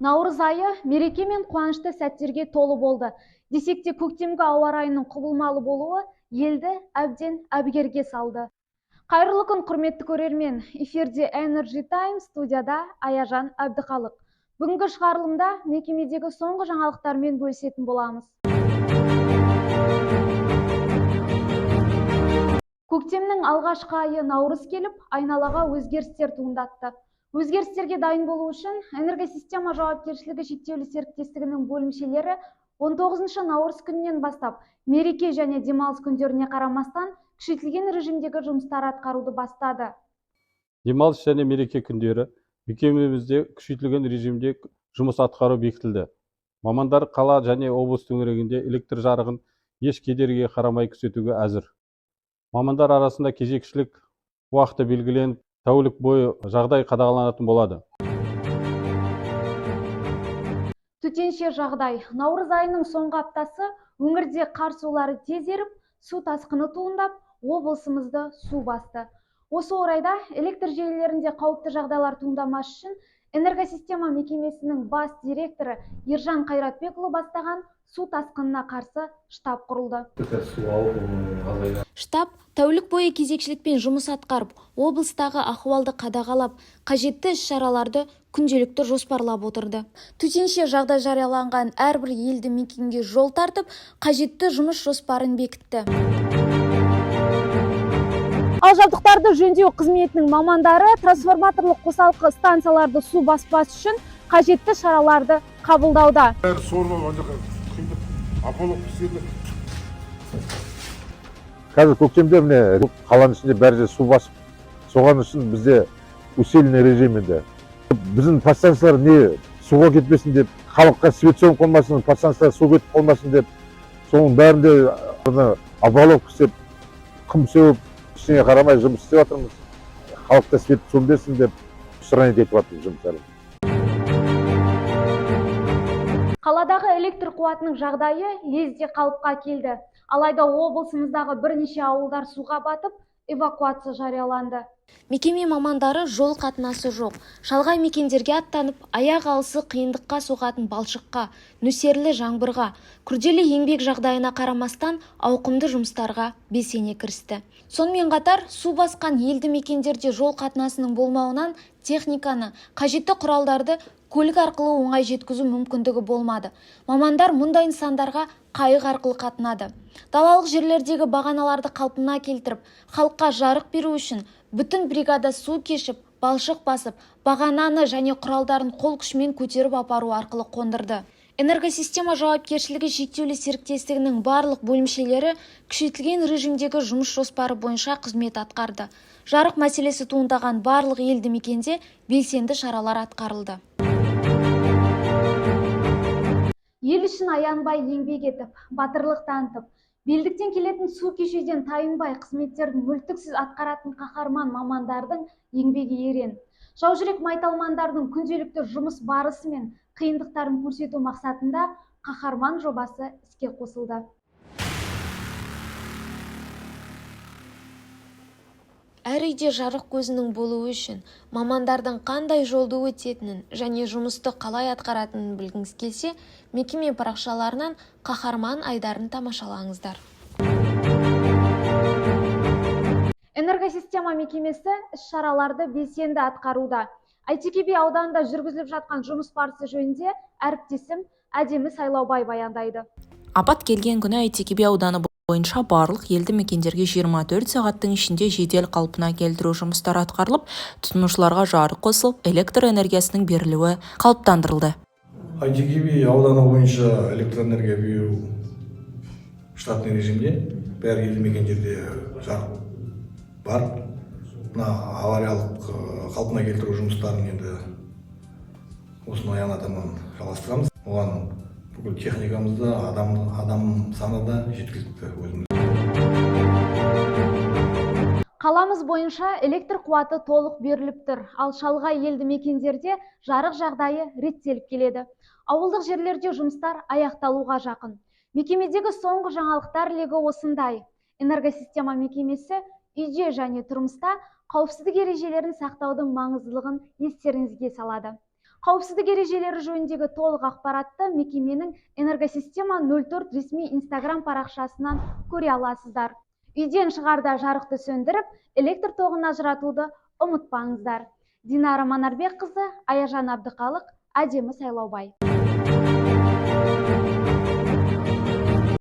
Наурыз айы мереке мен қуанышты сәттерге толы болды. Десек те көктемгі ауа райының құбылмалы болуы елді әбден әбігерге салды. Қайырлы күн, құрметті көрермен. Эфирде Energy Time, студияда Аяжан Әбдіқалық. Бүгінгі шығарылымда мекемедегі соңғы жаңалықтармен бөлісетін боламыз. Көктемнің алғашқы айы наурыз келіп, айналаға өзгерістер туындатты. Өзгерістерге дайын болу үшін энергосистема жауапкершілігі шектеулі серіктестігінің бөлімшелері 19 наурыз күнінен бастап мереке және демалыс күндеріне қарамастан күшейтілген режимдегі жұмыстар атқаруды бастады. Демалыс және мереке күндері мекемемізде күшейтілген режимде жұмыс атқару бекітілді. Мамандар қала және облыс төңірегінде электр жарығын еш кедергіге қарамай күзетуге әзір. Мамандар арасында кезекшілік уақыты белгіленіп, тәулік бойы жағдай қадағаланатын болады. Төтенше жағдай. Наурыз айының соңғы аптасы өңірде қар сулары тез еріп, су тасқыны туындап, облысымызды су басты. Осы орайда электр желілерінде қауіпті жағдайлар туындамас үшін энергосистема мекемесінің бас директоры Ержан Қайратбекұлы бастаған су тасқынына қарсы штаб құрылды. Штаб тәулік бойы кезекшілікпен жұмыс атқарып, облыстағы ахуалды қадағалап, қажетті іс-шараларды күнделікті жоспарлап отырды. Төтенше жағдай жарияланған әрбір елді мекенге жол тартып, қажетті жұмыс жоспарын бекітті. Ал жабдықтарды жөндеу қызметінің мамандары трансформаторлық қосалқы станцияларды су баспас үшін қажетті шараларды қабылдауда. Қазір көктемде міне қаланың ішінде бәрі су басып, соған үшін бізде усиленный режимінде. Біздің подстанциялар не суға кетпесін деп, халыққа свет сөніп қалмасын, подстанциялар су кетіп қалмасын деп, соның бәрінде обваловка істеп, құм сеуіп, ештеңеге қарамай жұмыс істеп жатырмыз. Халықта свет сөнбесін деп, устранить етіп жатырмыз жұмыстарын. Қаладағы электр қуатының жағдайы лезде қалыпқа келді. Алайда облысымыздағы бірнеше ауылдар суға батып, эвакуация жарияланды. Мекеме мамандары жол қатынасы жоқ. Шалғай мекендерге аттанып, аяқ алысы қиындыққа соғатын балшыққа, нөсерлі жаңбырға, күрделі еңбек жағдайына қарамастан ауқымды жұмыстарға белсене кірісті. Сонымен қатар, су басқан елді мекендерде жол қатынасының болмауынан техниканы, қажетті құралдарды көлік арқылы оңай жеткізу мүмкіндігі болмады. Мамандар мұндай нысандарға қайық арқылы қатынады. Далалық жерлердегі бағаналарды қалпына келтіріп, халыққа жарық беру үшін бүтін бригада су кешіп, балшық басып, бағананы және құралдарын қол күшімен көтеріп апару арқылы қондырды. Энергосистема жауапкершілігі шектеулі серіктестігінің барлық бөлімшелері күшейтілген режимдегі жұмыс жоспары бойынша қызмет атқарды. Жарық мәселесі туындаған барлық елді мекенде белсенді шаралар атқарылды. Ел үшін аянбай еңбек етіп, батырлық танытып, белдіктен келетін су кешеден тайынбай қызметтерін мүлтіксіз атқаратын қаһарман мамандардың еңбегі ерен. Жаужүрек майталмандардың күнделікті жұмыс барысы мен қиындықтарын көрсету мақсатында қаһарман жобасы іске қосылды. Әр үйде жарық көзінің болуы үшін мамандардың қандай жолды өтетінін және жұмысты қалай атқаратынын білгіңіз келсе, мекеме парақшаларынан қаһарман айдарын тамашалаңыздар. Энергосистема мекемесі іс-шараларды белсенді атқаруда. Әйтеке би ауданында жүргізіліп жатқан жұмыс барысы жөнінде әріптесім Әдемі Сайлаубай баяндайды. Апат келген күні Әйтеке би ауданы бойынша барлық елді мекендерге 24 сағаттың ішінде жедел қалпына келтіру жұмыстары атқарылып, тұтынушыларға жарық қосылып, электр энергиясының берілуі қалыптандырылды. Әйтеке би ауданы бойынша электр энергия беру штатный режимде, бәр елді мекендерде жарық бар. Авариялық қалпына келтіру жұмыстарын енді осыны аяқтаман жалғастырамыз. Оған бүкіл техникамызды, адам саны да жеткілікті өзіміз. Қаламыз бойынша электр қуаты толық беріліп тұр, ал шалғай елді мекендерде жарық жағдайы реттеліп келеді. Ауылдық жерлерде жұмыстар аяқталуға жақын. Мекемедегі соңғы жаңалықтар легі осындай. Энергосистема мекемесі үйде және тұрмыста қауіпсіздік ережелерін сақтаудың маңыздылығын естеріңізге салады. Қауіпсіздік ережелері жөніндегі толық ақпаратты мекеменің Энергосистема 04 ресми Инстаграм парақшасынан көре аласыздар. Үйден шығарда жарықты сөндіріп, электр тоғын ажыратуды ұмытпаңыздар. Динара Манарбекқызы, Аяжан Абдықалық, Әдемі Сайлаубай.